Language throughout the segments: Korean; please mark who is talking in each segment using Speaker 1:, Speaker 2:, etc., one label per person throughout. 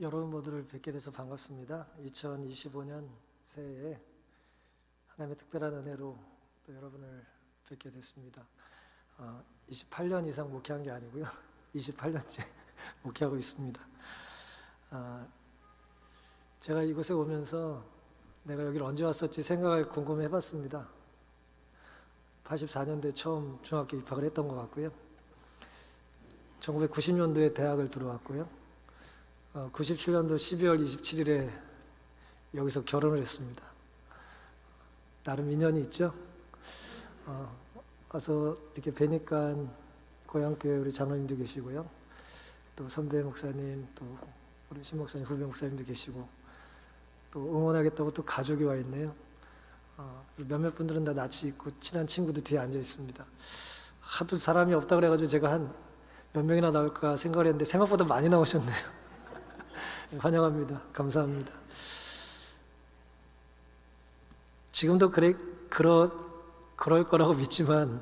Speaker 1: 여러분 모두를 뵙게 돼서 반갑습니다. 2025년 새해에 하나님의 특별한 은혜로 또 여러분을 뵙게 됐습니다. 28년 이상 목회한 게 아니고요. 28년째 목회하고 있습니다. 제가 이곳에 오면서 내가 여기를 언제 왔었지 생각을 곰곰이 해봤습니다. 84년도에 처음 중학교 입학을 했던 것 같고요. 1990년도에 대학을 들어왔고요. 97년도 12월 27일에 여기서 결혼을 했습니다. 나름 인연이 있죠. 와서 이렇게 뵈니까 고향교회 우리 장로님도 계시고요. 또 선배 목사님, 또 우리 신 목사님, 후배 목사님도 계시고, 또 응원하겠다고 또 가족이 와 있네요. 몇몇 분들은 다 낯이 있고 친한 친구도 뒤에 앉아 있습니다. 하도 사람이 없다 그래가지고 제가 한 몇 명이나 나올까 생각을 했는데 생각보다 많이 나오셨네요. 환영합니다. 감사합니다. 지금도 그럴 거라고 믿지만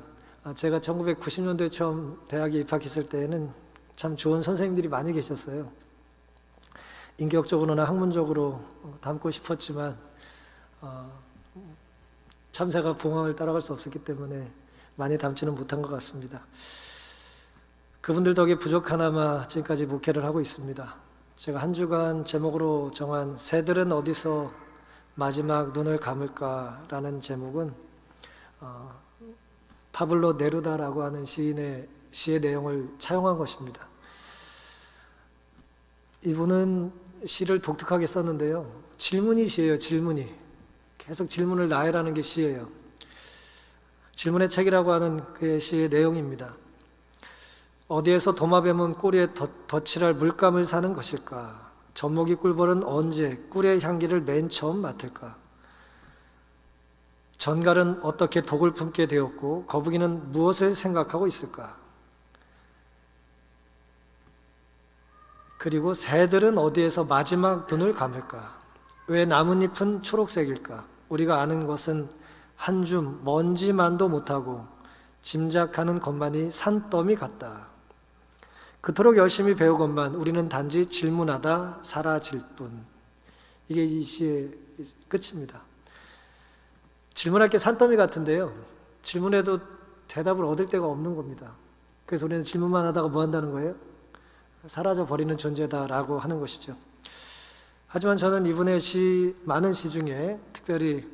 Speaker 1: 제가 1990년도에 처음 대학에 입학했을 때에는 참 좋은 선생님들이 많이 계셨어요. 인격적으로나 학문적으로 닮고 싶었지만 참새가 봉황을 따라갈 수 없었기 때문에 많이 닮지는 못한 것 같습니다. 그분들 덕에 부족하나마 지금까지 목회를 하고 있습니다. 제가 한 주간 제목으로 정한 새들은 어디서 마지막 눈을 감을까라는 제목은 파블로 네루다라고 하는 시인의 시의 내용을 차용한 것입니다. 이분은 시를 독특하게 썼는데요. 질문이 시예요. 질문이. 계속 질문을 나열하는 게 시예요. 질문의 책이라고 하는 그의 시의 내용입니다. 어디에서 도마뱀은 꿀에 덧칠할 물감을 사는 것일까? 젖먹이 꿀벌은 언제 꿀의 향기를 맨 처음 맡을까? 전갈은 어떻게 독을 품게 되었고 거북이는 무엇을 생각하고 있을까? 그리고 새들은 어디에서 마지막 눈을 감을까? 왜 나뭇잎은 초록색일까? 우리가 아는 것은 한 줌 먼지만도 못하고 짐작하는 것만이 산더미 같다. 그토록 열심히 배우건만 우리는 단지 질문하다 사라질 뿐. 이게 이 시의 끝입니다. 질문할 게 산더미 같은데요. 질문해도 대답을 얻을 데가 없는 겁니다. 그래서 우리는 질문만 하다가 뭐 한다는 거예요? 사라져 버리는 존재다라고 하는 것이죠. 하지만 저는 이분의 많은 시 중에 특별히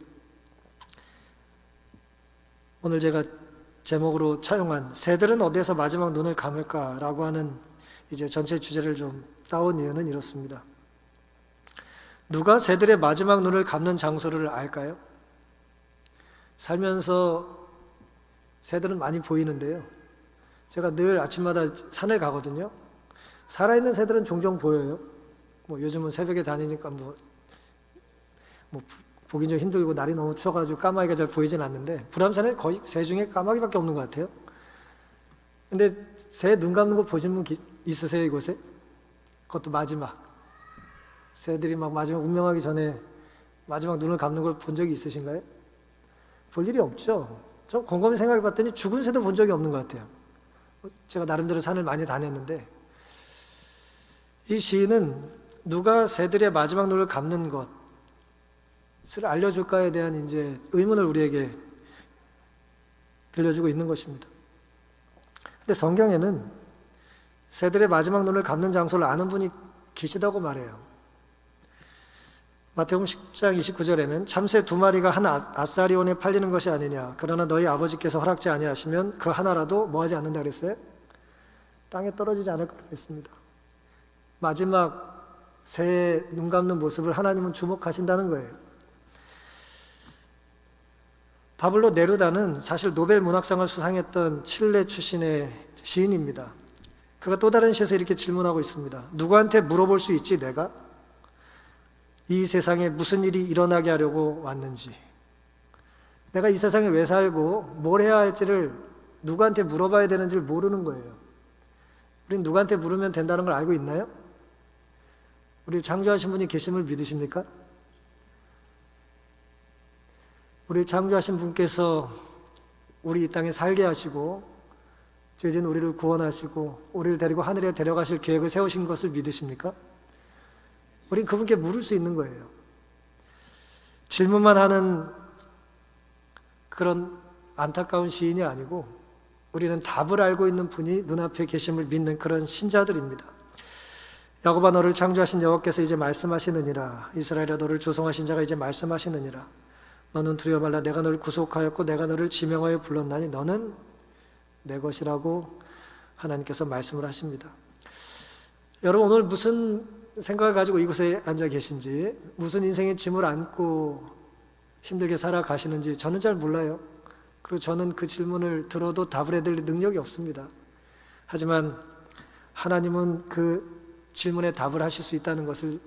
Speaker 1: 오늘 제가 제목으로 차용한 새들은 어디에서 마지막 눈을 감을까? 라고 하는 이제 전체 주제를 좀 따온 이유는 이렇습니다. 누가 새들의 마지막 눈을 감는 장소를 알까요? 살면서 새들은 많이 보이는데요. 제가 늘 아침마다 산에 가거든요. 살아있는 새들은 종종 보여요. 요즘은 새벽에 다니니까 보기 좀 힘들고 날이 너무 추워가지고 까마귀가 잘 보이진 않는데 불암산에 거의 새 중에 까마귀밖에 없는 것 같아요. 근데 새 눈 감는 거 보신 분 있으세요, 이곳에? 그것도 마지막. 새들이 막 마지막 운명하기 전에 마지막 눈을 감는 걸 본 적이 있으신가요? 볼 일이 없죠. 저 곰곰이 생각해 봤더니 죽은 새도 본 적이 없는 것 같아요. 제가 나름대로 산을 많이 다녔는데 이 시인은 누가 새들의 마지막 눈을 감는 것을 알려줄까에 대한 이제 의문을 우리에게 들려주고 있는 것입니다. 근데 성경에는 새들의 마지막 눈을 감는 장소를 아는 분이 계시다고 말해요. 마태복음 10장 29절에는 참새 2마리가 한 아사리온에 팔리는 것이 아니냐. 그러나 너희 아버지께서 허락지 아니하시면 그 하나라도 뭐 하지 않는다 그랬어요? 땅에 떨어지지 않을 거라고 했습니다. 마지막 새의 눈 감는 모습을 하나님은 주목하신다는 거예요. 파블로 네루다는 사실 노벨 문학상을 수상했던 칠레 출신의 시인입니다. 그가 또 다른 시에서 이렇게 질문하고 있습니다. 누구한테 물어볼 수 있지 내가? 이 세상에 무슨 일이 일어나게 하려고 왔는지, 내가 이 세상에 왜 살고 뭘 해야 할지를 누구한테 물어봐야 되는지를 모르는 거예요. 우린 누구한테 물으면 된다는 걸 알고 있나요? 우리를 창조하신 분이 계심을 믿으십니까? 우리를 창조하신 분께서 우리 이 땅에 살게 하시고 죄진 우리를 구원하시고 우리를 데리고 하늘에 데려가실 계획을 세우신 것을 믿으십니까? 우린 그분께 물을 수 있는 거예요. 질문만 하는 그런 안타까운 시인이 아니고 우리는 답을 알고 있는 분이 눈앞에 계심을 믿는 그런 신자들입니다. 야곱아, 너를 창조하신 여호와께서 이제 말씀하시느니라. 이스라엘아, 너를 조성하신 자가 이제 말씀하시느니라. 너는 두려워 말라. 내가 너를 구속하였고 내가 너를 지명하여 불렀나니 너는 내 것이라고 하나님께서 말씀을 하십니다. 여러분, 오늘 무슨 생각을 가지고 이곳에 앉아 계신지, 무슨 인생의 짐을 안고 힘들게 살아가시는지 저는 잘 몰라요. 그리고 저는 그 질문을 들어도 답을 해드릴 능력이 없습니다. 하지만 하나님은 그 질문에 답을 하실 수 있다는 것을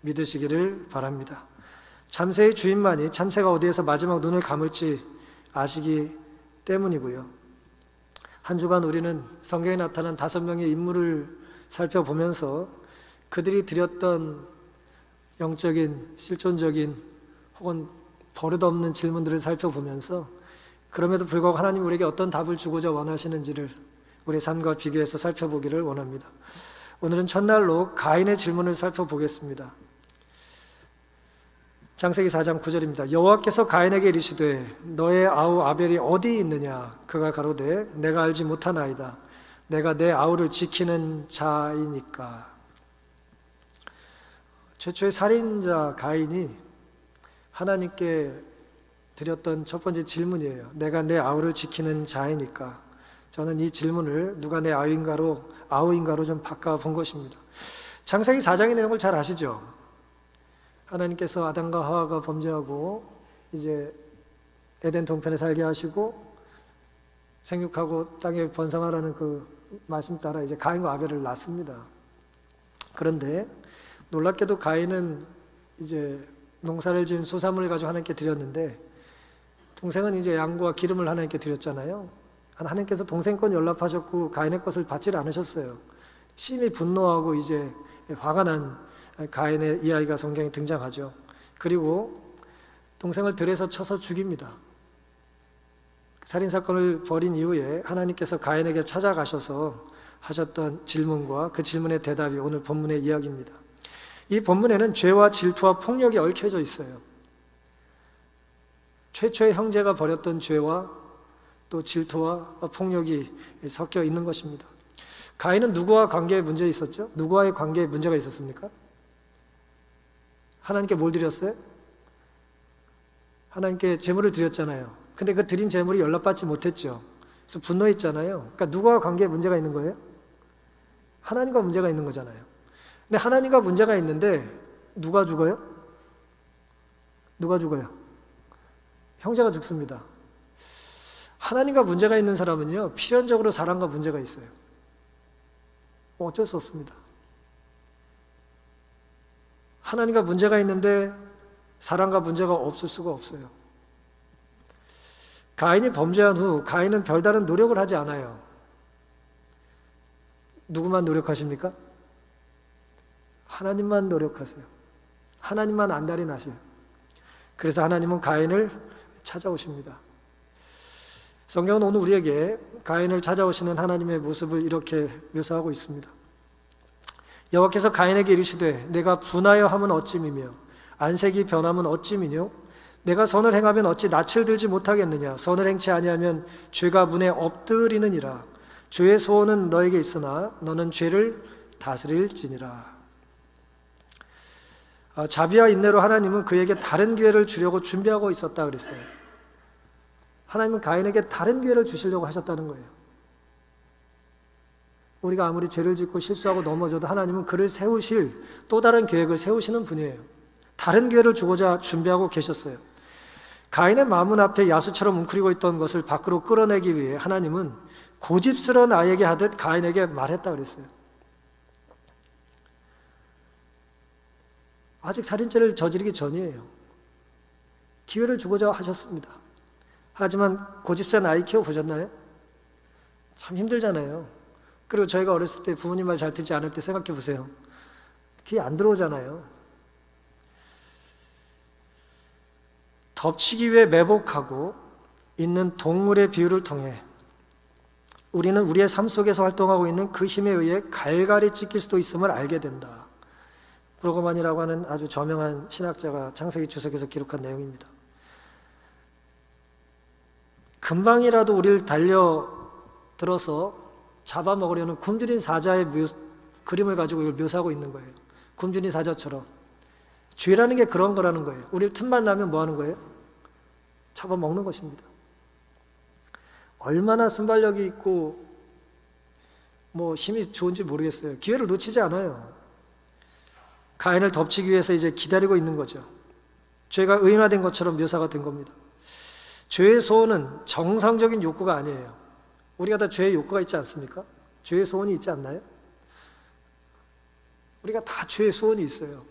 Speaker 1: 믿으시기를 바랍니다. 참새의 주인만이 참새가 어디에서 마지막 눈을 감을지 아시기 때문이고요. 한 주간 우리는 성경에 나타난 5명의 인물을 살펴보면서 그들이 드렸던 영적인, 실존적인 혹은 버릇없는 질문들을 살펴보면서 그럼에도 불구하고 하나님 우리에게 어떤 답을 주고자 원하시는지를 우리의 삶과 비교해서 살펴보기를 원합니다. 오늘은 첫날로 가인의 질문을 살펴보겠습니다. 창세기 4장 9절입니다. 여호와께서 가인에게 이르시되 너의 아우 아벨이 어디 있느냐? 그가 가로되 내가 알지 못하나이다. 내가 내 아우를 지키는 자이니까. 최초의 살인자 가인이 하나님께 드렸던 첫 번째 질문이에요. 내가 내 아우를 지키는 자이니까. 저는 이 질문을 누가 내 아우인가로 좀 바꿔본 것입니다. 창세기 4장의 내용을 잘 아시죠? 하나님께서 아담과 하와가 범죄하고 이제 에덴 동편에 살게 하시고 생육하고 땅에 번성하라는 그 말씀 따라 이제 가인과 아벨을 낳습니다. 그런데 놀랍게도 가인은 이제 농사를 지은 소산물을 가지고 하나님께 드렸는데 동생은 이제 양과 기름을 하나님께 드렸잖아요. 하나님께서 동생 건 연락하셨고 가인의 것을 받질 않으셨어요. 심히 분노하고 이제 화가 난 가인의 이야기가 성경에 등장하죠. 그리고 동생을 들에서 쳐서 죽입니다. 살인사건을 벌인 이후에 하나님께서 가인에게 찾아가셔서 하셨던 질문과 그 질문의 대답이 오늘 본문의 이야기입니다. 이 본문에는 죄와 질투와 폭력이 얽혀져 있어요. 최초의 형제가 벌였던 죄와 또 질투와 폭력이 섞여 있는 것입니다. 가인은 누구와 관계에 문제 있었죠? 누구와의 관계에 문제가 있었습니까? 하나님께 뭘 드렸어요? 하나님께 제물을 드렸잖아요. 근데 그 드린 제물이 연락받지 못했죠. 그래서 분노했잖아요. 그러니까 누구와 관계에 문제가 있는 거예요? 하나님과 문제가 있는 거잖아요. 근데 하나님과 문제가 있는데 누가 죽어요? 누가 죽어요? 형제가 죽습니다. 하나님과 문제가 있는 사람은요, 필연적으로 사람과 문제가 있어요. 어쩔 수 없습니다. 하나님과 문제가 있는데 사람과 문제가 없을 수가 없어요. 가인이 범죄한 후 가인은 별다른 노력을 하지 않아요. 누구만 노력하십니까? 하나님만 노력하세요. 하나님만 안달이 나세요. 그래서 하나님은 가인을 찾아오십니다. 성경은 오늘 우리에게 가인을 찾아오시는 하나님의 모습을 이렇게 묘사하고 있습니다. 여호와께서 가인에게 이르시되 내가 분하여 함은 어찌미며 안색이 변함은 어찌미뇨? 내가 선을 행하면 어찌 낯을 들지 못하겠느냐? 선을 행치 아니하면 죄가 문에 엎드리느니라. 죄의 소원은 너에게 있으나 너는 죄를 다스릴지니라. 자비와 인내로 하나님은 그에게 다른 기회를 주려고 준비하고 있었다 그랬어요. 하나님은 가인에게 다른 기회를 주시려고 하셨다는 거예요. 우리가 아무리 죄를 짓고 실수하고 넘어져도 하나님은 그를 세우실 또 다른 계획을 세우시는 분이에요. 다른 기회를 주고자 준비하고 계셨어요. 가인의 마문 앞에 야수처럼 웅크리고 있던 것을 밖으로 끌어내기 위해 하나님은 고집스러운 아이에게 하듯 가인에게 말했다 그랬어요. 아직 살인죄를 저지르기 전이에요. 기회를 주고자 하셨습니다. 하지만 고집센 아이 키워보셨나요? 참 힘들잖아요. 그리고 저희가 어렸을 때 부모님 말 잘 듣지 않을 때 생각해 보세요. 귀에 안 들어오잖아요. 덮치기 위해 매복하고 있는 동물의 비유를 통해 우리는 우리의 삶 속에서 활동하고 있는 그 힘에 의해 갈갈이 찢길 수도 있음을 알게 된다. 브로그만이라고 하는 아주 저명한 신학자가 창세기 주석에서 기록한 내용입니다. 금방이라도 우리를 달려들어서 잡아먹으려는 굶주린 사자의 그림을 가지고 이걸 묘사하고 있는 거예요. 굶주린 사자처럼. 죄라는 게 그런 거라는 거예요. 우리 틈만 나면 뭐 하는 거예요? 잡아먹는 것입니다. 얼마나 순발력이 있고 힘이 좋은지 모르겠어요. 기회를 놓치지 않아요. 가인을 덮치기 위해서 이제 기다리고 있는 거죠. 죄가 의인화된 것처럼 묘사가 된 겁니다. 죄의 소원은 정상적인 욕구가 아니에요. 우리가 다 죄의 욕구가 있지 않습니까? 죄의 소원이 있지 않나요? 우리가 다 죄의 소원이 있어요.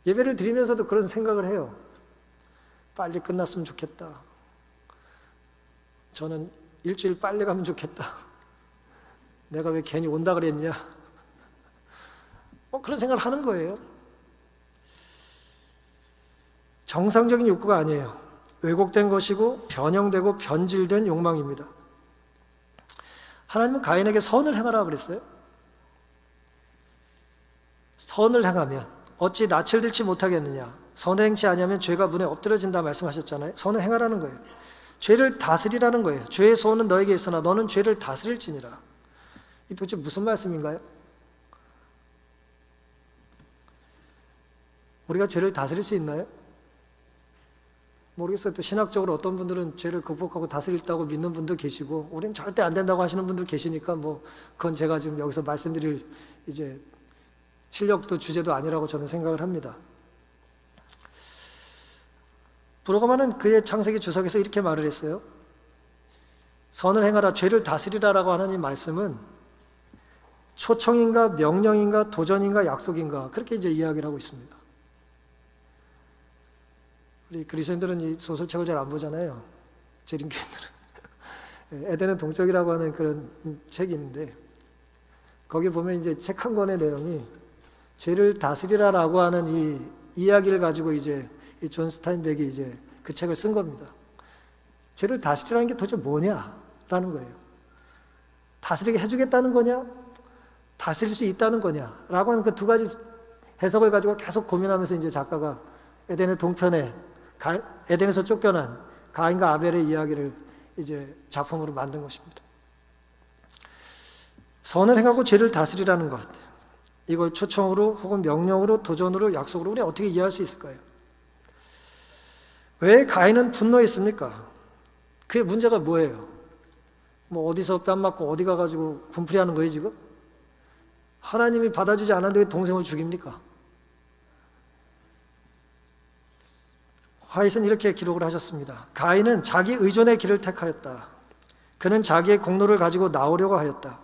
Speaker 1: 예배를 드리면서도 그런 생각을 해요. 빨리 끝났으면 좋겠다. 저는 일주일 빨리 가면 좋겠다. 내가 왜 괜히 온다 그랬냐? 그런 생각을 하는 거예요. 정상적인 욕구가 아니에요. 왜곡된 것이고 변형되고 변질된 욕망입니다. 하나님은 가인에게 선을 행하라 그랬어요. 선을 행하면 어찌 낯을 들지 못하겠느냐. 선을 행치 아니하면 죄가 문에 엎드러진다 말씀하셨잖아요. 선을 행하라는 거예요. 죄를 다스리라는 거예요. 죄의 소원은 너에게 있으나 너는 죄를 다스릴지니라. 이 도대체 무슨 말씀인가요? 우리가 죄를 다스릴 수 있나요? 모르겠어요. 또 신학적으로 어떤 분들은 죄를 극복하고 다스릴다고 믿는 분도 계시고, 우리는 절대 안 된다고 하시는 분도 계시니까 그건 제가 지금 여기서 말씀드릴 이제 실력도 주제도 아니라고 저는 생각을 합니다. 브로그만은 그의 창세기 주석에서 이렇게 말을 했어요. 선을 행하라, 죄를 다스리라라고 하는 이 말씀은 초청인가 명령인가 도전인가 약속인가 그렇게 이제 이야기를 하고 있습니다. 우리 그리스도인들은 이 소설책을 잘 안 보잖아요. 재림교인들은. 에덴은 동쪽이라고 하는 그런 책이 있는데 거기 보면 이제 책 한 권의 내용이 죄를 다스리라라고 하는 이 이야기를 가지고 이제 이 존 스타인백이 이제 그 책을 쓴 겁니다. 죄를 다스리라는 게 도대체 뭐냐라는 거예요. 다스리게 해주겠다는 거냐? 다스릴 수 있다는 거냐? 라고 하는 그 두 가지 해석을 가지고 계속 고민하면서 이제 작가가 에덴의 동편에 에덴에서 쫓겨난 가인과 아벨의 이야기를 이제 작품으로 만든 것입니다. 선을 행하고 죄를 다스리라는 것, 이걸 초청으로 혹은 명령으로 도전으로 약속으로 우리 어떻게 이해할 수 있을까요? 왜 가인은 분노했습니까? 그게 문제가 뭐예요? 어디서 뺨 맞고 어디 가가지고 군풀이하는 거예요 지금? 하나님이 받아주지 않았는데 왜 동생을 죽입니까? 화이트는 이렇게 기록을 하셨습니다. 가인은 자기 의존의 길을 택하였다. 그는 자기의 공로를 가지고 나오려고 하였다.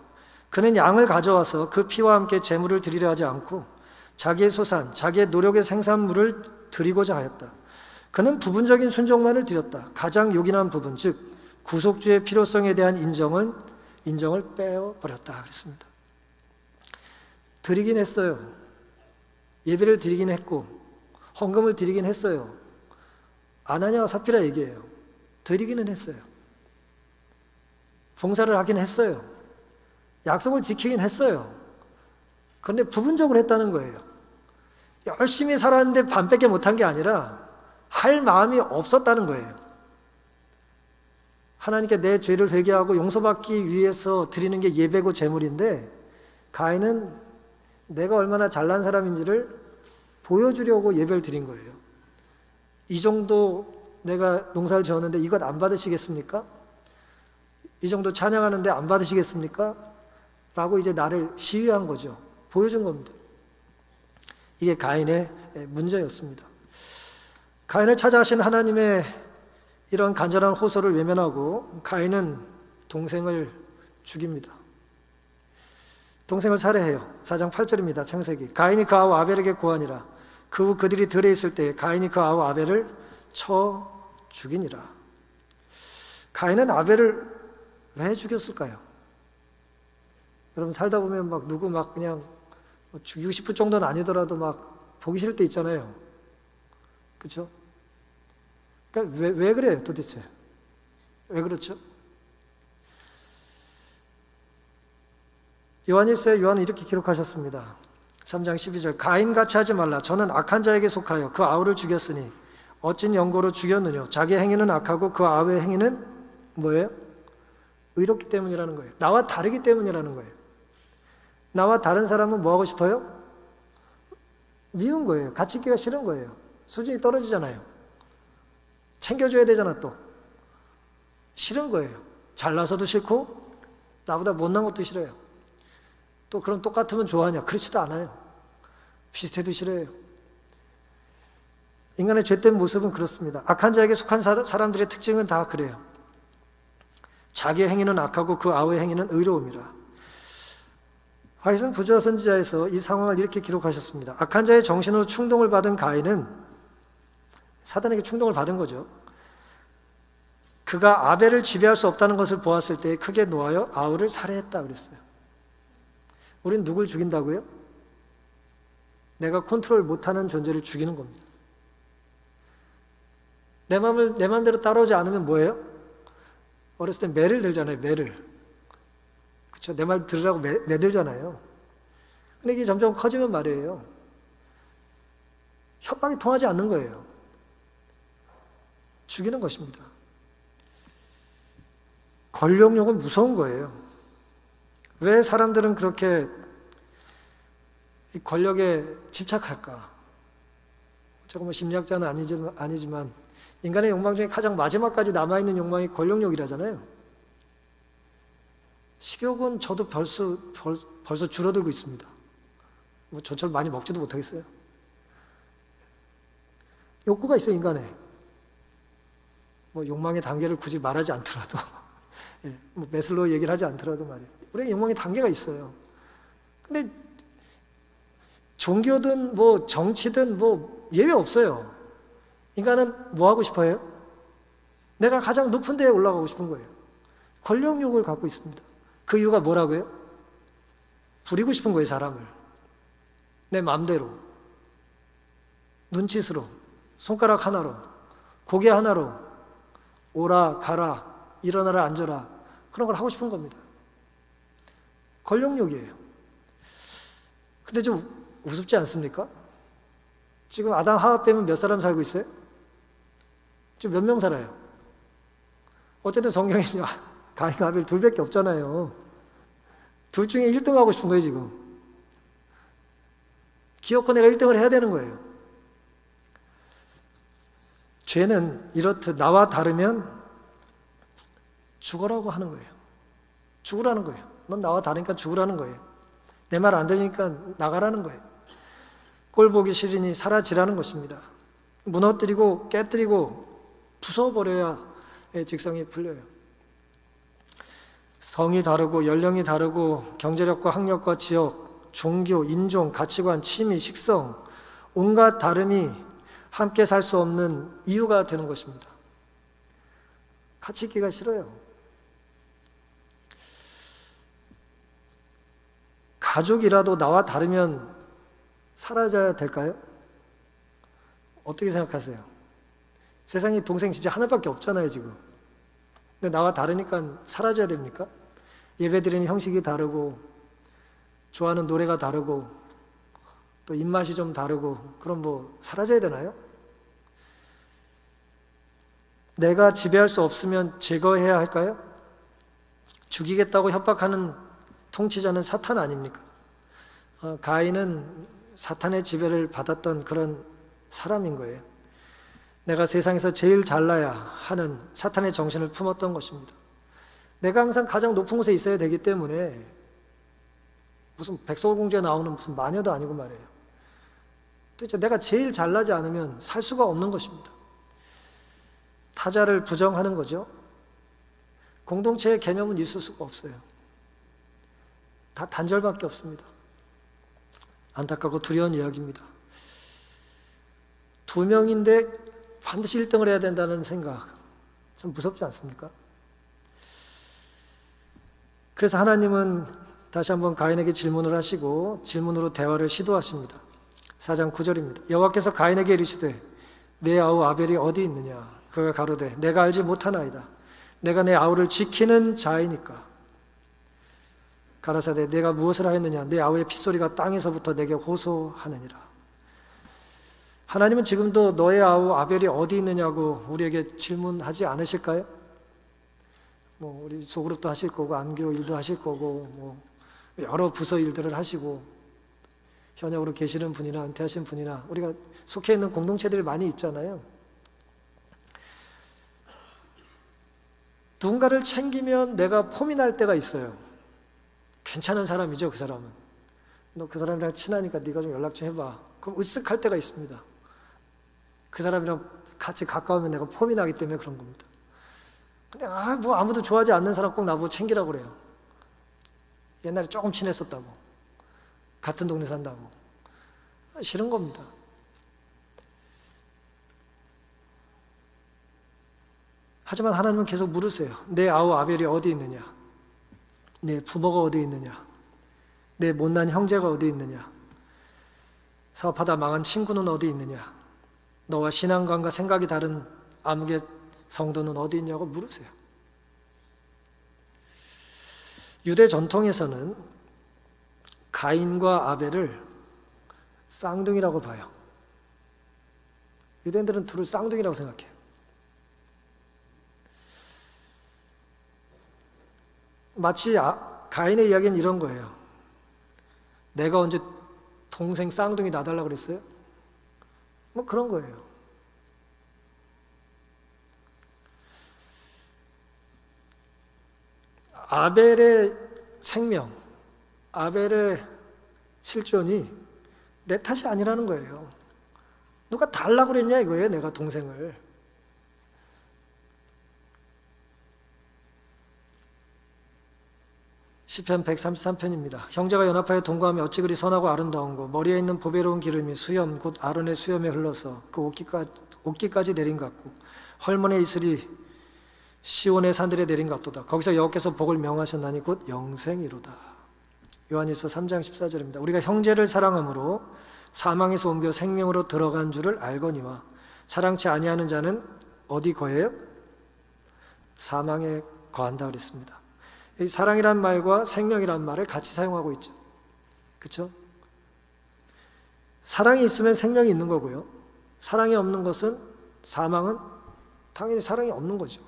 Speaker 1: 그는 양을 가져와서 그 피와 함께 제물을 드리려 하지 않고 자기의 소산, 자기의 노력의 생산물을 드리고자 하였다. 그는 부분적인 순종만을 드렸다. 가장 요긴한 부분, 즉 구속주의 필요성에 대한 인정을 빼어버렸다 그랬습니다. 드리긴 했어요. 예배를 드리긴 했고 헌금을 드리긴 했어요. 아나니아와 삽비라 얘기해요. 드리기는 했어요. 봉사를 하긴 했어요. 약속을 지키긴 했어요. 그런데 부분적으로 했다는 거예요. 열심히 살았는데 반밖에 못한 게 아니라 할 마음이 없었다는 거예요. 하나님께 내 죄를 회개하고 용서받기 위해서 드리는 게 예배고 제물인데 가인은 내가 얼마나 잘난 사람인지를 보여주려고 예배를 드린 거예요. 이 정도 내가 농사를 지었는데 이것 안 받으시겠습니까? 이 정도 찬양하는데 안 받으시겠습니까? 라고 이제 나를 시위한 거죠. 보여준 겁니다. 이게 가인의 문제였습니다. 가인을 찾아가신 하나님의 이런 간절한 호소를 외면하고 가인은 동생을 죽입니다. 동생을 살해해요. 4장 8절입니다. 창세기. 가인이 그 아우 아벨에게 고하니라. 그 후 그들이 들에 있을 때 가인이 그 아우 아벨을 쳐 죽이니라. 가인은 아벨을 왜 죽였을까요? 여러분 살다 보면 누구 그냥 죽이고 싶을 정도는 아니더라도 보기 싫을 때 있잖아요. 그렇죠? 그러니까 왜 그래요 도대체? 왜 그렇죠? 요한일서에 요한은 이렇게 기록하셨습니다. 3장 12절 가인같이 하지 말라. 저는 악한 자에게 속하여 그 아우를 죽였으니 어찐 연고로 죽였느냐. 자기 행위는 악하고 그 아우의 행위는 뭐예요? 의롭기 때문이라는 거예요. 나와 다르기 때문이라는 거예요. 나와 다른 사람은 뭐 하고 싶어요? 미운 거예요. 같이 있기가 싫은 거예요. 수준이 떨어지잖아요. 챙겨줘야 되잖아. 또 싫은 거예요. 잘나서도 싫고 나보다 못난 것도 싫어요. 또 그럼 똑같으면 좋아하냐? 그렇지도 않아요. 비슷해도 싫어요. 인간의 죄된 모습은 그렇습니다. 악한 자에게 속한 사람들의 특징은 다 그래요. 자기의 행위는 악하고 그 아우의 행위는 의로움이라. 화이슨 부조와 선지자에서 이 상황을 이렇게 기록하셨습니다. 악한 자의 정신으로 충동을 받은 가인은 사단에게 충동을 받은 거죠. 그가 아벨을 지배할 수 없다는 것을 보았을 때 크게 노하여 아우를 살해했다 그랬어요. 우린 누굴 죽인다고요? 내가 컨트롤 못하는 존재를 죽이는 겁니다. 내 마음대로 따라오지 않으면 뭐예요? 어렸을 때 매를 들잖아요. 매를. 그렇죠? 내 말 들으라고 매들잖아요. 근데 이게 점점 커지면 말이에요. 협박이 통하지 않는 거예요. 죽이는 것입니다. 권력욕은 무서운 거예요. 왜 사람들은 그렇게 이 권력에 집착할까? 제가 심리학자는 아니지만 인간의 욕망 중에 가장 마지막까지 남아있는 욕망이 권력욕이라잖아요. 식욕은 저도 벌써 줄어들고 있습니다. 뭐 저처럼 많이 먹지도 못하겠어요. 욕구가 있어요, 인간에. 뭐 욕망의 단계를 굳이 말하지 않더라도 뭐 메슬로우 얘기를 하지 않더라도 말이에요. 우리가 욕망의 단계가 있어요. 근데 종교든 뭐 정치든 뭐 예외 없어요. 인간은 뭐 하고 싶어요? 내가 가장 높은 데에 올라가고 싶은 거예요. 권력욕을 갖고 있습니다. 그 이유가 뭐라고요? 부리고 싶은 거예요, 사람을. 내 마음대로. 눈짓으로. 손가락 하나로. 고개 하나로. 오라, 가라, 일어나라, 앉아라. 그런 걸 하고 싶은 겁니다. 권력욕이에요. 근데 좀 우습지 않습니까? 지금 아담 하와 빼면 몇 사람 살고 있어요? 지금 몇 명 살아요? 어쨌든 성경에 가인과 아벨 둘밖에 없잖아요. 둘 중에 1등 하고 싶은 거예요, 지금. 기어코 내가 1등을 해야 되는 거예요. 죄는 이렇듯 나와 다르면 죽어라고 하는 거예요. 죽으라는 거예요. 넌 나와 다르니까 죽으라는 거예요. 내 말 안 들으니까 나가라는 거예요. 꼴 보기 싫으니 사라지라는 것입니다. 무너뜨리고 깨뜨리고 부숴버려야 직성이 풀려요. 성이 다르고 연령이 다르고 경제력과 학력과 지역, 종교, 인종, 가치관, 취미, 식성 온갖 다름이 함께 살 수 없는 이유가 되는 것입니다. 같이 있기가 싫어요. 가족이라도 나와 다르면 사라져야 될까요? 어떻게 생각하세요? 세상에 동생 진짜 하나밖에 없잖아요, 지금. 근데 나와 다르니까 사라져야 됩니까? 예배드리는 형식이 다르고, 좋아하는 노래가 다르고, 또 입맛이 좀 다르고, 그럼 뭐 사라져야 되나요? 내가 지배할 수 없으면 제거해야 할까요? 죽이겠다고 협박하는 통치자는 사탄 아닙니까? 가인은 사탄의 지배를 받았던 그런 사람인 거예요. 내가 세상에서 제일 잘나야 하는 사탄의 정신을 품었던 것입니다. 내가 항상 가장 높은 곳에 있어야 되기 때문에 무슨 백설공주에 나오는 무슨 마녀도 아니고 말이에요. 도대체 내가 제일 잘나지 않으면 살 수가 없는 것입니다. 타자를 부정하는 거죠. 공동체의 개념은 있을 수가 없어요. 다 단절밖에 없습니다. 안타깝고 두려운 이야기입니다. 2명인데 반드시 1등을 해야 된다는 생각, 참 무섭지 않습니까? 그래서 하나님은 다시 한번 가인에게 질문을 하시고 질문으로 대화를 시도하십니다. 4장 9절입니다. 여호와께서 가인에게 이르시되 내 아우 아벨이 어디 있느냐? 그가 가로되 내가 알지 못하나이다. 내가 내 아우를 지키는 자이니까. 가라사대 내가 무엇을 하였느냐 내 아우의 핏소리가 땅에서부터 내게 호소하느니라. 하나님은 지금도 너의 아우 아벨이 어디 있느냐고 우리에게 질문하지 않으실까요? 우리 소그룹도 하실 거고 안교 일도 하실 거고 여러 부서 일들을 하시고 현역으로 계시는 분이나 은퇴하신 분이나 우리가 속해 있는 공동체들이 많이 있잖아요. 누군가를 챙기면 내가 폼이 날 때가 있어요. 괜찮은 사람이죠, 그 사람은. 너 그 사람이랑 친하니까 네가 좀 연락 좀 해봐. 그럼 으쓱할 때가 있습니다. 그 사람이랑 같이 가까우면 내가 폼이 나기 때문에 그런 겁니다. 근데 아무도 좋아하지 않는 사람 꼭 나보고 챙기라고 그래요. 옛날에 조금 친했었다고. 같은 동네 산다고. 싫은 겁니다. 하지만 하나님은 계속 물으세요. 내 아우 아벨이 어디 있느냐? 내 부모가 어디 있느냐? 내 못난 형제가 어디 있느냐? 사업하다 망한 친구는 어디 있느냐? 너와 신앙관과 생각이 다른 아무개 성도는 어디 있냐고 물으세요. 유대 전통에서는 가인과 아벨을 쌍둥이라고 봐요. 유대인들은 둘을 쌍둥이라고 생각해요. 마치 가인의 이야기는 이런 거예요. 내가 언제 동생 쌍둥이 놔달라고 그랬어요? 그런 거예요. 아벨의 생명, 아벨의 실존이 내 탓이 아니라는 거예요. 누가 달라고 그랬냐 이거예요, 내가 동생을. 시편 133편입니다. 형제가 연합하여 동거하며 어찌 그리 선하고 아름다운고 머리에 있는 보배로운 기름이 수염 곧 아론의 수염에 흘러서 그 옷깃까지 내린 것 같고 헐몬의 이슬이 시온의 산들에 내린 것 같도다. 거기서 여호와께서 복을 명하셨나니 곧 영생이로다. 요한일서 3장 14절입니다. 우리가 형제를 사랑함으로 사망에서 옮겨 생명으로 들어간 줄을 알거니와 사랑치 아니하는 자는 어디 거해요? 사망에 거한다 그랬습니다. 이 사랑이란 말과 생명이란 말을 같이 사용하고 있죠. 그렇죠? 사랑이 있으면 생명이 있는 거고요. 사랑이 없는 것은 사망은 당연히 사랑이 없는 거죠.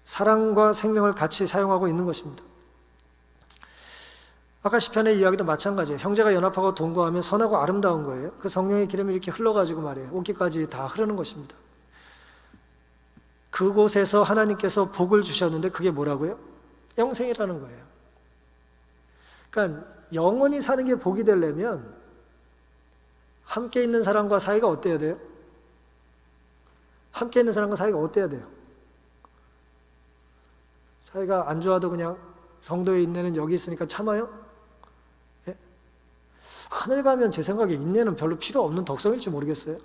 Speaker 1: 사랑과 생명을 같이 사용하고 있는 것입니다. 아까 시편의 이야기도 마찬가지예요. 형제가 연합하고 동거하면 선하고 아름다운 거예요. 그 성령의 기름이 이렇게 흘러가지고 말이에요. 옷깃까지 다 흐르는 것입니다. 그곳에서 하나님께서 복을 주셨는데 그게 뭐라고요? 영생이라는 거예요. 그러니까 영원히 사는 게 복이 되려면 함께 있는 사람과 사이가 어때야 돼요? 함께 있는 사람과 사이가 어때야 돼요? 사이가 안 좋아도 그냥 성도의 인내는 여기 있으니까 참아요? 예? 하늘 가면 제 생각에 인내는 별로 필요 없는 덕성일지 모르겠어요.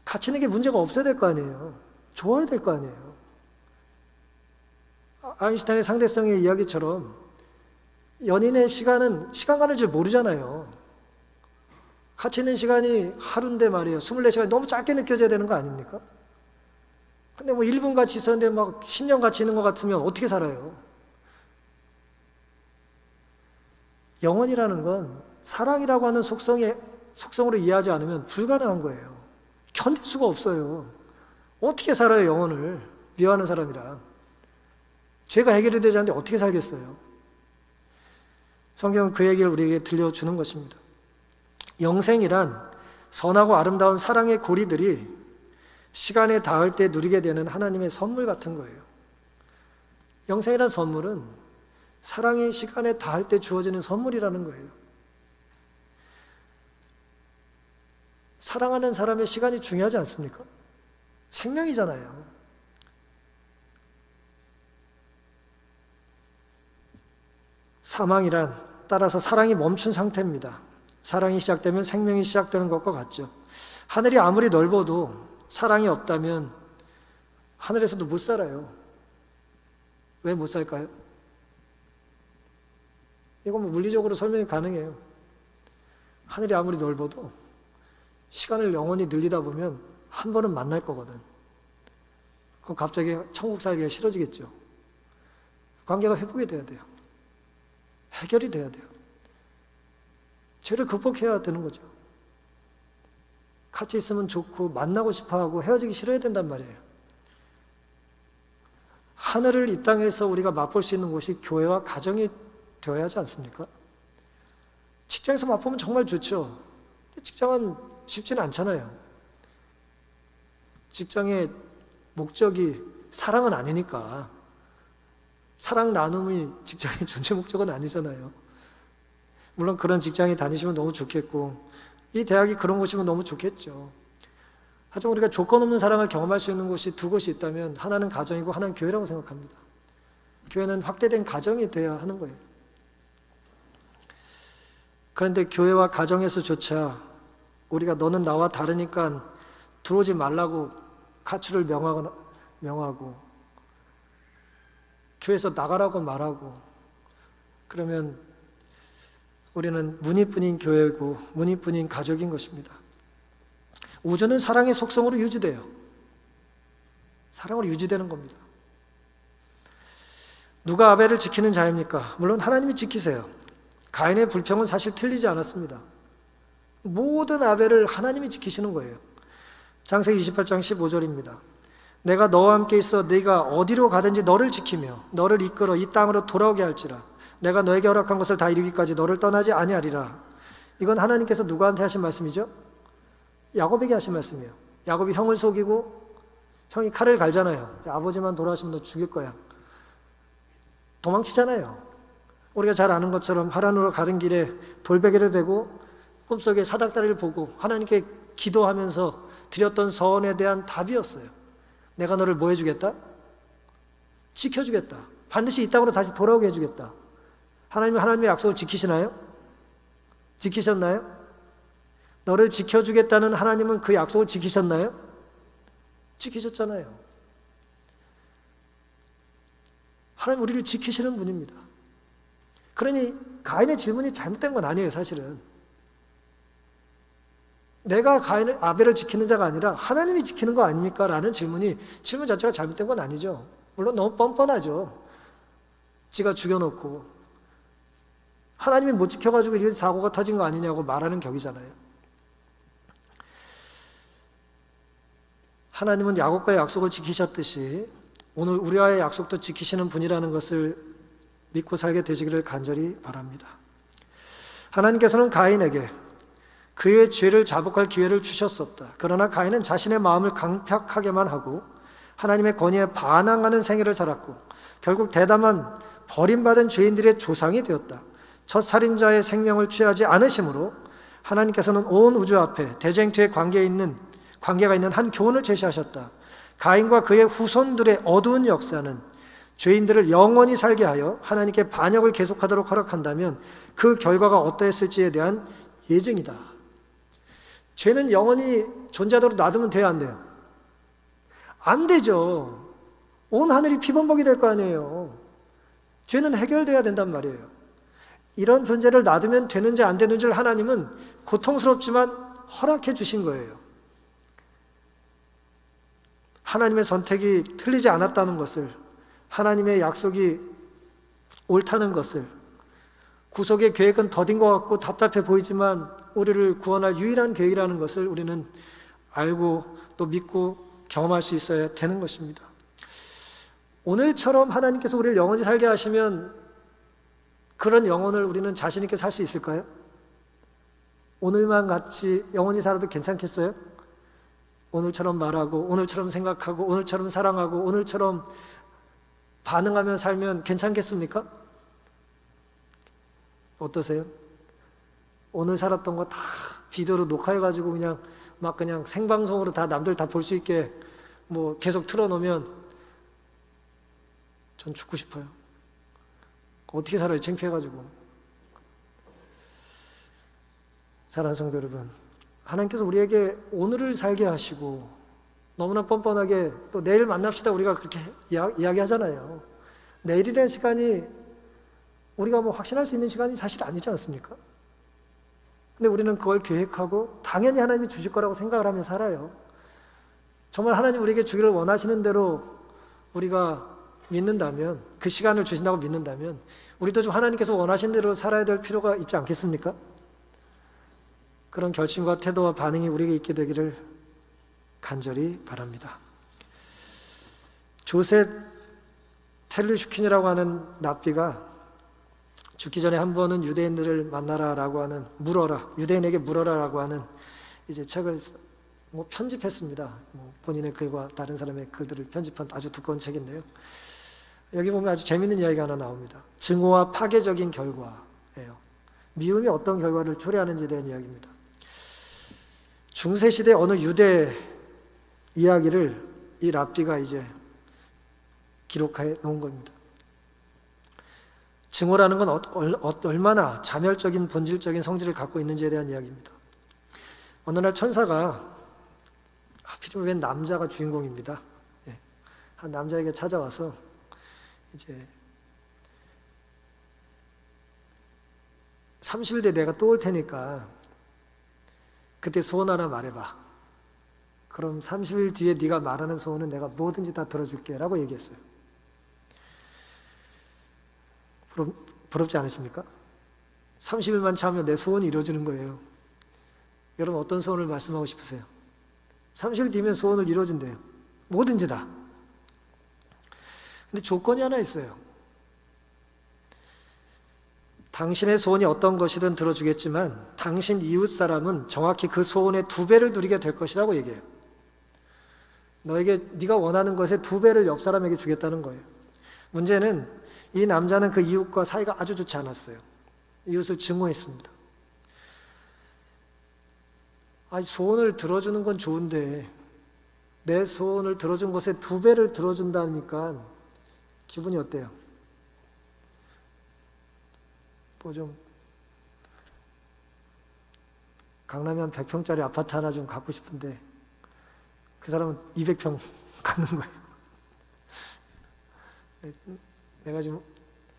Speaker 1: 같이 있는 게 문제가 없어야 될 거 아니에요. 좋아야 될 거 아니에요. 아인슈타인의 상대성의 이야기처럼 연인의 시간은 시간 가는 줄 모르잖아요. 같이 있는 시간이 하루인데 말이에요. 24시간이 너무 짧게 느껴져야 되는 거 아닙니까? 근데 1분 같이 있었는데 막 10년 같이 있는 것 같으면 어떻게 살아요? 영혼이라는 건 사랑이라고 하는 속성으로 이해하지 않으면 불가능한 거예요. 견딜 수가 없어요. 어떻게 살아요, 영혼을? 미워하는 사람이랑. 죄가 해결이 되지 않는데 어떻게 살겠어요? 성경은 그 얘기를 우리에게 들려주는 것입니다. 영생이란 선하고 아름다운 사랑의 고리들이 시간에 닿을 때 누리게 되는 하나님의 선물 같은 거예요. 영생이란 선물은 사랑이 시간에 닿을 때 주어지는 선물이라는 거예요. 사랑하는 사람의 시간이 중요하지 않습니까? 생명이잖아요. 사망이란 따라서 사랑이 멈춘 상태입니다. 사랑이 시작되면 생명이 시작되는 것과 같죠. 하늘이 아무리 넓어도 사랑이 없다면 하늘에서도 못 살아요. 왜 못 살까요? 이건 물리적으로 설명이 가능해요. 하늘이 아무리 넓어도 시간을 영원히 늘리다 보면 한 번은 만날 거거든. 그럼 갑자기 천국 살기가 싫어지겠죠. 관계가 회복이 돼야 돼요. 해결이 돼야 돼요. 죄를 극복해야 되는 거죠. 같이 있으면 좋고 만나고 싶어하고 헤어지기 싫어야 된단 말이에요. 하늘을 이 땅에서 우리가 맛볼 수 있는 곳이 교회와 가정이 되어야 하지 않습니까? 직장에서 맛보면 정말 좋죠. 직장은 쉽지는 않잖아요. 직장의 목적이 사랑은 아니니까. 사랑 나눔이 직장의 존재 목적은 아니잖아요. 물론 그런 직장에 다니시면 너무 좋겠고 이 대학이 그런 곳이면 너무 좋겠죠. 하지만 우리가 조건 없는 사랑을 경험할 수 있는 곳이 두 곳이 있다면 하나는 가정이고 하나는 교회라고 생각합니다. 교회는 확대된 가정이 되어야 하는 거예요. 그런데 교회와 가정에서조차 우리가 너는 나와 다르니까 들어오지 말라고 가출을 명하고 교회에서 나가라고 말하고 그러면 우리는 무늬뿐인 교회고 무늬뿐인 가족인 것입니다. 우주는 사랑의 속성으로 유지돼요. 사랑으로 유지되는 겁니다. 누가 아벨을 지키는 자입니까? 물론 하나님이 지키세요. 가인의 불평은 사실 틀리지 않았습니다. 모든 아벨을 하나님이 지키시는 거예요. 창세기 28장 15절입니다. 내가 너와 함께 있어 네가 어디로 가든지 너를 지키며 너를 이끌어 이 땅으로 돌아오게 할지라. 내가 너에게 허락한 것을 다 이루기까지 너를 떠나지 아니하리라. 이건 하나님께서 누구한테 하신 말씀이죠? 야곱에게 하신 말씀이에요. 야곱이 형을 속이고 형이 칼을 갈잖아요. 아버지만 돌아오시면 너 죽일 거야. 도망치잖아요. 우리가 잘 아는 것처럼 하란으로 가는 길에 돌베개를 베고 꿈속에 사닥다리를 보고 하나님께 기도하면서 드렸던 서원에 대한 답이었어요. 내가 너를 뭐 해주겠다? 지켜주겠다. 반드시 이 땅으로 다시 돌아오게 해주겠다. 하나님은 하나님의 약속을 지키시나요? 지키셨나요? 너를 지켜주겠다는 하나님은 그 약속을 지키셨나요? 지키셨잖아요. 하나님 우리를 지키시는 분입니다. 그러니 가인의 질문이 잘못된 건 아니에요, 사실은. 내가 아벨을 지키는 자가 아니라 하나님이 지키는 거 아닙니까? 라는 질문 자체가 잘못된 건 아니죠. 물론 너무 뻔뻔하죠. 지가 죽여놓고 하나님이 못 지켜가지고 이런 사고가 터진 거 아니냐고 말하는 격이잖아요. 하나님은 야곱과의 약속을 지키셨듯이 오늘 우리와의 약속도 지키시는 분이라는 것을 믿고 살게 되시기를 간절히 바랍니다. 하나님께서는 가인에게 그의 죄를 자복할 기회를 주셨었다. 그러나 가인은 자신의 마음을 강팍하게만 하고 하나님의 권위에 반항하는 생애를 살았고 결국 대담한 버림받은 죄인들의 조상이 되었다. 첫 살인자의 생명을 취하지 않으심으로 하나님께서는 온 우주 앞에 대쟁투의 관계가 있는 한 교훈을 제시하셨다. 가인과 그의 후손들의 어두운 역사는 죄인들을 영원히 살게 하여 하나님께 반역을 계속하도록 허락한다면 그 결과가 어떠했을지에 대한 예증이다. 죄는 영원히 존재하도록 놔두면 돼요, 안 돼요? 안 되죠. 온 하늘이 피범벅이 될 거 아니에요. 죄는 해결돼야 된단 말이에요. 이런 존재를 놔두면 되는지 안 되는지를 하나님은 고통스럽지만 허락해 주신 거예요. 하나님의 선택이 틀리지 않았다는 것을, 하나님의 약속이 옳다는 것을, 구속의 계획은 더딘 것 같고 답답해 보이지만 우리를 구원할 유일한 계획이라는 것을 우리는 알고 또 믿고 경험할 수 있어야 되는 것입니다. 오늘처럼 하나님께서 우리를 영원히 살게 하시면 그런 영혼을 우리는 자신 있게 살 수 있을까요? 오늘만 같이 영원히 살아도 괜찮겠어요? 오늘처럼 말하고 오늘처럼 생각하고 오늘처럼 사랑하고 오늘처럼 반응하며 살면 괜찮겠습니까? 어떠세요? 오늘 살았던 거 다 비디오로 녹화해가지고 그냥 생방송으로 다 남들 다 볼 수 있게 뭐 계속 틀어놓으면 전 죽고 싶어요. 어떻게 살아요? 창피해가지고. 사랑하는 성도 여러분, 하나님께서 우리에게 오늘을 살게 하시고 너무나 뻔뻔하게 또 내일 만납시다 우리가 그렇게 이야기하잖아요. 내일이라는 시간이 우리가 뭐 확신할 수 있는 시간이 사실 아니지 않습니까? 근데 우리는 그걸 계획하고 당연히 하나님이 주실 거라고 생각을 하며 살아요. 정말 하나님 우리에게 주기를 원하시는 대로 우리가 믿는다면, 그 시간을 주신다고 믿는다면 우리도 좀 하나님께서 원하신 대로 살아야 될 필요가 있지 않겠습니까? 그런 결심과 태도와 반응이 우리에게 있게 되기를 간절히 바랍니다. 조셉 텔루슈킨이라고 하는 랍비가 죽기 전에 한 번은 유대인들을 만나라라고 하는, 유대인에게 물어라라고 하는 이제 책을 편집했습니다. 본인의 글과 다른 사람의 글들을 편집한 아주 두꺼운 책인데요. 여기 보면 아주 재밌는 이야기가 하나 나옵니다. 증오와 파괴적인 결과예요. 미움이 어떤 결과를 초래하는지에 대한 이야기입니다. 중세시대 어느 유대 이야기를 이 랍비가 이제 기록해 놓은 겁니다. 증오라는 건 얼마나 자멸적인 본질적인 성질을 갖고 있는지에 대한 이야기입니다. 어느 날 천사가, 하필이면 웬 남자가 주인공입니다. 한 남자에게 찾아와서 이제 30일 뒤에 내가 또 올 테니까 그때 소원 하나 말해봐. 그럼 30일 뒤에 네가 말하는 소원은 내가 뭐든지 다 들어줄게 라고 얘기했어요. 부럽지 않으십니까? 30일만 참으면 내 소원이 이루어지는 거예요. 여러분 어떤 소원을 말씀하고 싶으세요? 30일 뒤면 소원을 이루어준대요. 뭐든지 다. 근데 조건이 하나 있어요. 당신의 소원이 어떤 것이든 들어주겠지만 당신 이웃 사람은 정확히 그 소원의 2배를 누리게 될 것이라고 얘기해요. 너에게 네가 원하는 것의 2배를 옆 사람에게 주겠다는 거예요. 문제는 이 남자는 그 이웃과 사이가 아주 좋지 않았어요. 이웃을 증오했습니다. 소원을 들어주는 건 좋은데 내 소원을 들어준 것의 2배를 들어준다니까 기분이 어때요? 강남에 한 100평짜리 아파트 하나 좀 갖고 싶은데 그 사람은 200평 갖는 거예요. 내가 지금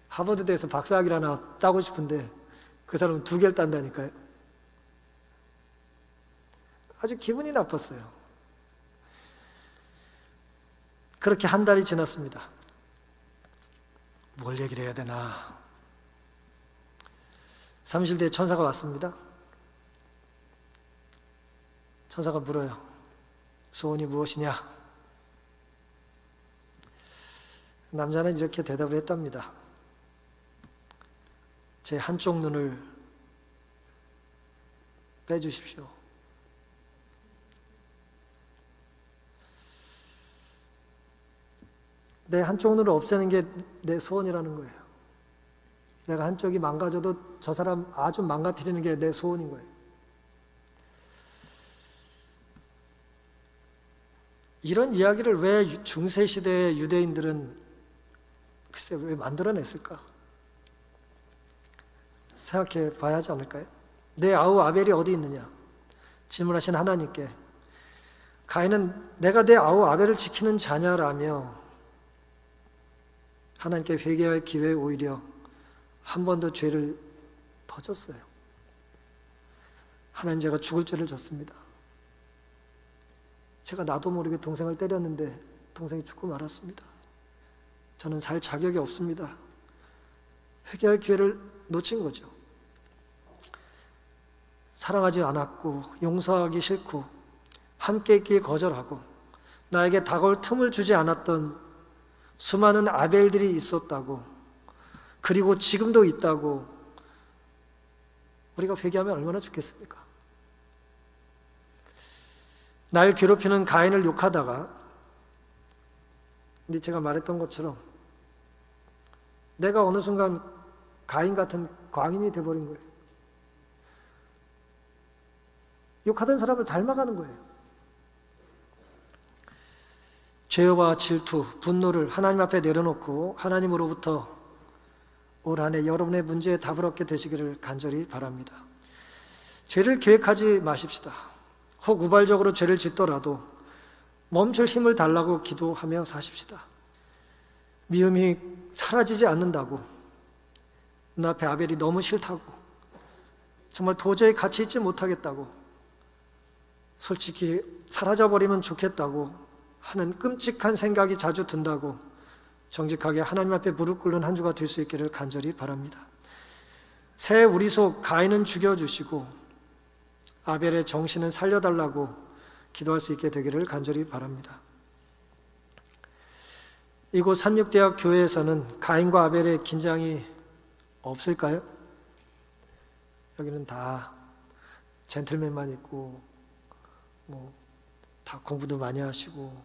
Speaker 1: 하버드대에서 박사학위를 하나 따고 싶은데 그 사람은 2개를 딴다니까요. 아주 기분이 나빴어요. 그렇게 한 달이 지났습니다. 뭘 얘기를 해야 되나. 30일 뒤에 천사가 왔습니다. 천사가 물어요. 소원이 무엇이냐? 남자는 이렇게 대답을 했답니다. 제 한쪽 눈을 빼주십시오. 내 한쪽 눈을 없애는 게 내 소원이라는 거예요. 내가 한쪽이 망가져도 저 사람 아주 망가뜨리는 게 내 소원인 거예요. 이런 이야기를 왜 중세시대의 유대인들은 글쎄 왜 만들어냈을까? 생각해 봐야 하지 않을까요? 내 아우 아벨이 어디 있느냐? 질문하신 하나님께 가인은 내가 내 아우 아벨을 지키는 자냐라며 하나님께 회개할 기회에 오히려 한 번 더 죄를 더 졌어요. 하나님 제가 죽을 죄를 졌습니다. 제가 나도 모르게 동생을 때렸는데 동생이 죽고 말았습니다. 저는 살 자격이 없습니다. 회개할 기회를 놓친 거죠. 사랑하지 않았고 용서하기 싫고 함께 있길 거절하고 나에게 다가올 틈을 주지 않았던 수많은 아벨들이 있었다고, 그리고 지금도 있다고 우리가 회개하면 얼마나 좋겠습니까? 날 괴롭히는 가인을 욕하다가 니체가 말했던 것처럼 내가 어느 순간 가인 같은 광인이 돼버린 거예요. 욕하던 사람을 닮아가는 거예요. 죄와 질투, 분노를 하나님 앞에 내려놓고 하나님으로부터 올 한 해 여러분의 문제에 답을 얻게 되시기를 간절히 바랍니다. 죄를 계획하지 마십시다. 혹 우발적으로 죄를 짓더라도 멈출 힘을 달라고 기도하며 사십시다. 미움이 사라지지 않는다고, 눈앞에 아벨이 너무 싫다고, 정말 도저히 같이 있지 못하겠다고, 솔직히 사라져버리면 좋겠다고 하는 끔찍한 생각이 자주 든다고 정직하게 하나님 앞에 무릎 꿇는 한 주가 될 수 있기를 간절히 바랍니다. 새 우리 속 가인은 죽여주시고 아벨의 정신은 살려달라고 기도할 수 있게 되기를 간절히 바랍니다. 이곳 삼육대학 교회에서는 가인과 아벨의 긴장이 없을까요? 여기는 다 젠틀맨만 있고 다 공부도 많이 하시고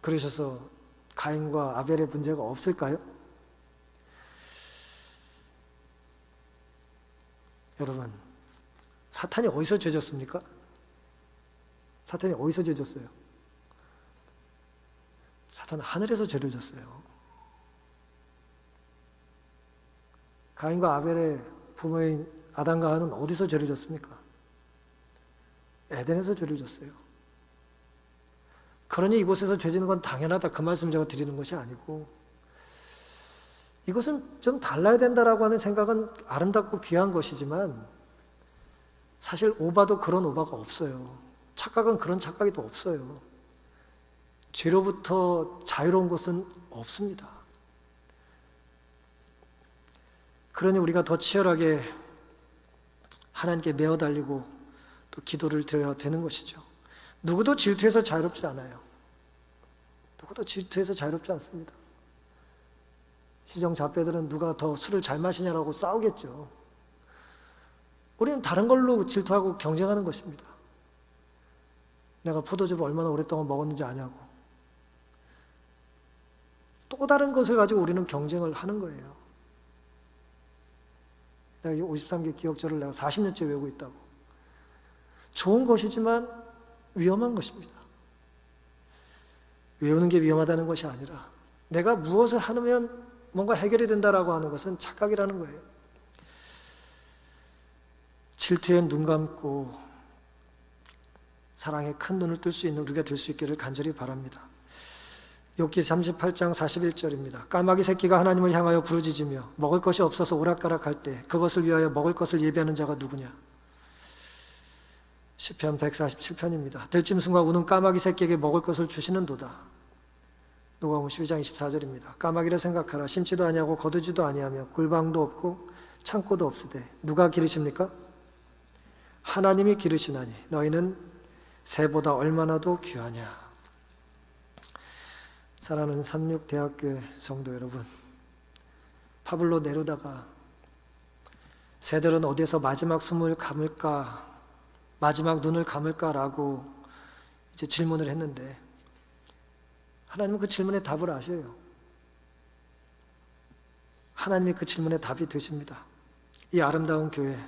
Speaker 1: 그러셔서 가인과 아벨의 문제가 없을까요? 여러분, 사탄이 어디서 죄졌습니까? 사탄이 어디서 죄졌어요? 사탄은 하늘에서 죄를 졌어요. 가인과 아벨의 부모인 아담과 하와는 어디서 죄를 졌습니까? 에덴에서 죄를 졌어요. 그러니 이곳에서 죄 지는 건 당연하다, 그 말씀 제가 드리는 것이 아니고, 이것은 좀 달라야 된다라고 하는 생각은 아름답고 귀한 것이지만 사실 오바도 그런 오바가 없어요. 착각은 그런 착각이 또 없어요. 죄로부터 자유로운 것은 없습니다. 그러니 우리가 더 치열하게 하나님께 매어 달리고 또 기도를 드려야 되는 것이죠. 누구도 질투해서 자유롭지 않아요. 누구도 질투해서 자유롭지 않습니다. 시정잡배들은 누가 더 술을 잘 마시냐라고 싸우겠죠. 우리는 다른 걸로 질투하고 경쟁하는 것입니다. 내가 포도주를 얼마나 오랫동안 먹었는지 아냐고. 또 다른 것을 가지고 우리는 경쟁을 하는 거예요. 내가 53개 기억절을 내가 40년째 외우고 있다고. 좋은 것이지만 위험한 것입니다. 외우는 게 위험하다는 것이 아니라 내가 무엇을 하면 뭔가 해결이 된다라고 하는 것은 착각이라는 거예요. 질투에 눈 감고 사랑에 큰 눈을 뜰 수 있는 우리가 될 수 있기를 간절히 바랍니다. 욥기 38장 41절입니다. 까마귀 새끼가 하나님을 향하여 부르짖으며 먹을 것이 없어서 오락가락할 때 그것을 위하여 먹을 것을 예비하는 자가 누구냐? 시편 147편입니다. 들짐승과 우는 까마귀 새끼에게 먹을 것을 주시는도다. 누가복음 12장 24절입니다. 까마귀를 생각하라. 심지도 아니하고 거두지도 아니하며 골방도 없고 창고도 없으되 누가 기르십니까? 하나님이 기르시나니 너희는 새보다 얼마나 더 귀하냐. 사랑하는 삼육대학교의 성도 여러분, 파블로 네루다가 새들은 어디에서 마지막 숨을 감을까, 마지막 눈을 감을까라고 이제 질문을 했는데 하나님은 그 질문에 답을 아셔요. 하나님이 그 질문에 답이 되십니다. 이 아름다운 교회,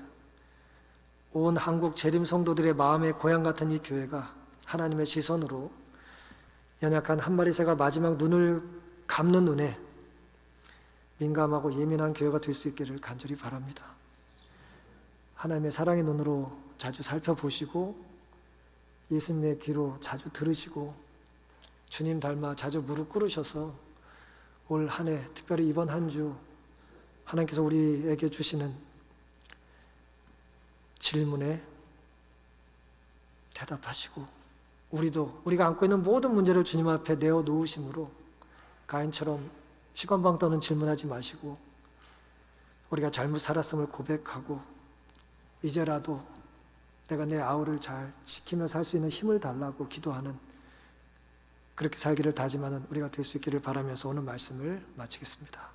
Speaker 1: 온 한국 재림 성도들의 마음의 고향 같은 이 교회가 하나님의 시선으로 연약한 한 마리 새가 마지막 눈을 감는 눈에 민감하고 예민한 교회가 될 수 있기를 간절히 바랍니다. 하나님의 사랑의 눈으로 자주 살펴보시고 예수님의 귀로 자주 들으시고 주님 닮아 자주 무릎 꿇으셔서 올 한 해, 특별히 이번 한 주 하나님께서 우리에게 주시는 질문에 대답하시고 우리가 안고 있는 모든 문제를 주님 앞에 내어놓으심으로 가인처럼 시건방 떠는 질문하지 마시고 우리가 잘못 살았음을 고백하고 이제라도 내가 내 아우를 잘 지키며 살 수 있는 힘을 달라고 기도하는 그렇게 살기를 다짐하는 우리가 될 수 있기를 바라면서 오늘 말씀을 마치겠습니다.